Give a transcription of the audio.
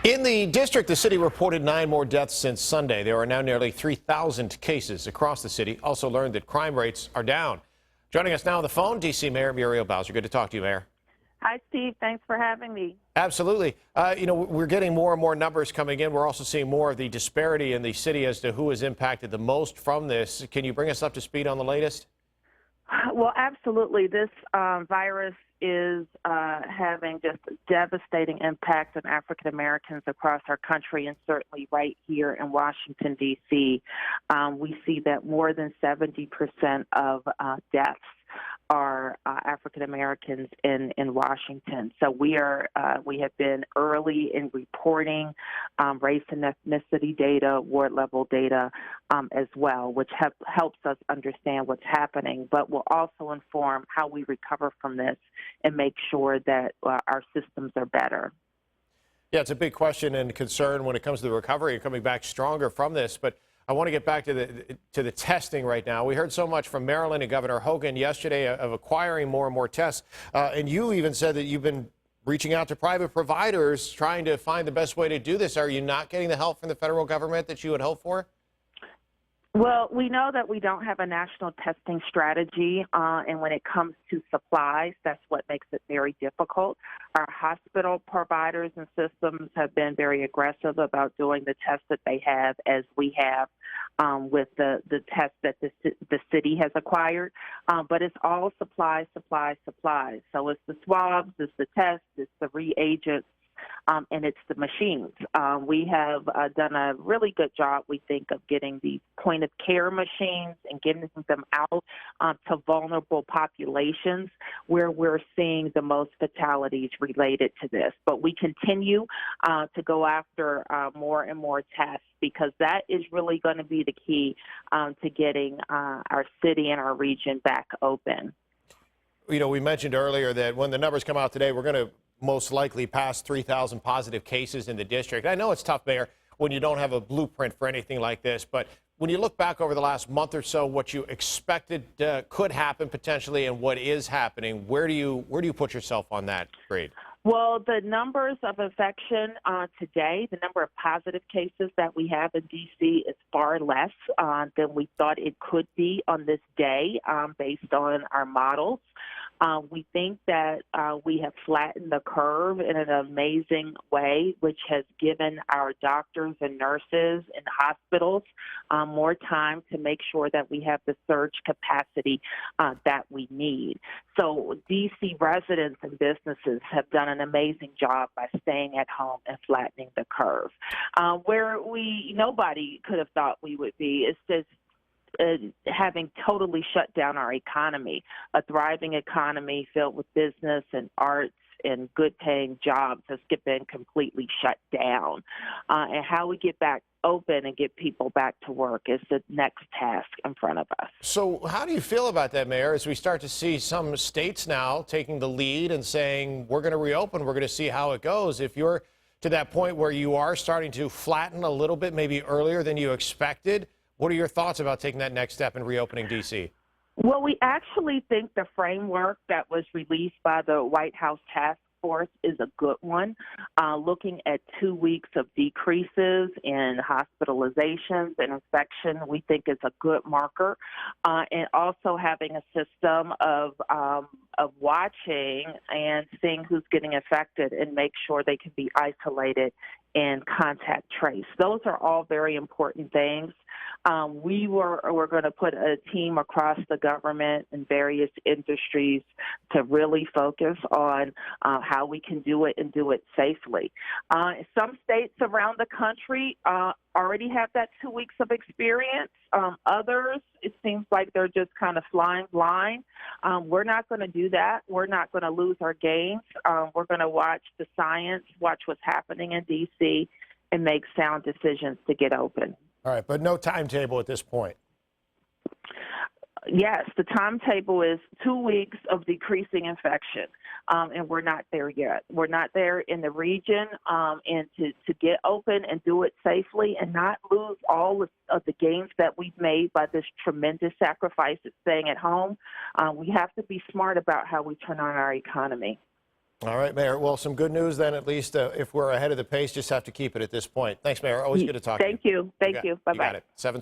In the district, the city reported 9 more deaths since Sunday. There are now nearly 3,000 cases across the city. Also learned that crime rates are down. Joining us now on the phone, D.C. Mayor Muriel Bowser. Good to talk to you, Mayor. Hi, Steve. Thanks for having me. Absolutely. We're getting more and more numbers coming in. We're also seeing more of the disparity in the city as to who is impacted the most from this. Can you bring us up to speed on the latest? Well, absolutely. This virus is having just a devastating impact on African Americans across our country, and certainly right here in Washington, D.C. We see that more than 70% of deaths are African Americans in Washington. So we have been early in reporting race and ethnicity data, ward level data as well, which helps us understand what's happening, but will also inform how we recover from this and make sure that our systems are better. Yeah, it's a big question and concern when it comes to the recovery and coming back stronger from this. But I want to get back to the testing right now. We heard so much from Maryland and Governor Hogan yesterday of acquiring more and more tests. And you even said that you've been reaching out to private providers trying to find the best way to do this. Are you not getting the help from the federal government that you would hope for? Well, we know that we don't have a national testing strategy, and when it comes to supplies, that's what makes it very difficult. Our hospital providers and systems have been very aggressive about doing the tests that they have, as we have with the tests that the city has acquired. But it's all supplies. So it's the swabs, it's the tests, it's the reagents, and it's the machines. We have done a really good job, we think, of getting the point-of-care machines and getting them out to vulnerable populations where we're seeing the most fatalities related to this. But we continue to go after more and more tests, because that is really going to be the key to getting our city and our region back open. You know, we mentioned earlier that when the numbers come out today, we're going to most likely pass 3,000 positive cases in the district. I know it's tough, Mayor, when you don't have a blueprint for anything like this, but when you look back over the last month or so, what you expected could happen potentially and what is happening, where do you put yourself on that grade? Well, the numbers of infection today, the number of positive cases that we have in D.C. is far less than we thought it could be on this day based on our models. We think that we have flattened the curve in an amazing way, which has given our doctors and nurses in hospitals more time to make sure that we have the surge capacity that we need. So D.C. residents and businesses have done an amazing job by staying at home and flattening the curve. Where nobody could have thought we would be is just having totally shut down our economy, a thriving economy filled with business and arts and good-paying jobs has been completely shut down. And how we get back open and get people back to work is the next task in front of us. So how do you feel about that, Mayor, as we start to see some states now taking the lead and saying, we're going to reopen, we're going to see how it goes? If you're to that point where you are starting to flatten a little bit, maybe earlier than you expected, what are your thoughts about taking that next step in reopening D.C.? Well, we actually think the framework that was released by the White House Task Force is a good one. Looking at 2 weeks of decreases in hospitalizations and infection, we think is a good marker. And also having a system of watching and seeing who's getting affected and make sure they can be isolated and contact trace. Those are all very important things. We're going to put a team across the government and various industries to really focus on how we can do it and do it safely. Some states around the country already have that 2 weeks of experience. Others, it seems like they're just kind of flying blind. We're not going to do that. We're not going to lose our gains. We're going to watch the science, watch what's happening in D.C., and make sound decisions to get open. All right, but no timetable at this point. Yes, the timetable is 2 weeks of decreasing infection, and we're not there yet. We're not there in the region, and to get open and do it safely and not lose all of the gains that we've made by this tremendous sacrifice of staying at home, we have to be smart about how we turn on our economy. All right, Mayor. Well, some good news then, at least if we're ahead of the pace, just have to keep it at this point. Thanks, Mayor. Always good to talk to you. Thank you. Thank you. Bye-bye. You got it. 7:20.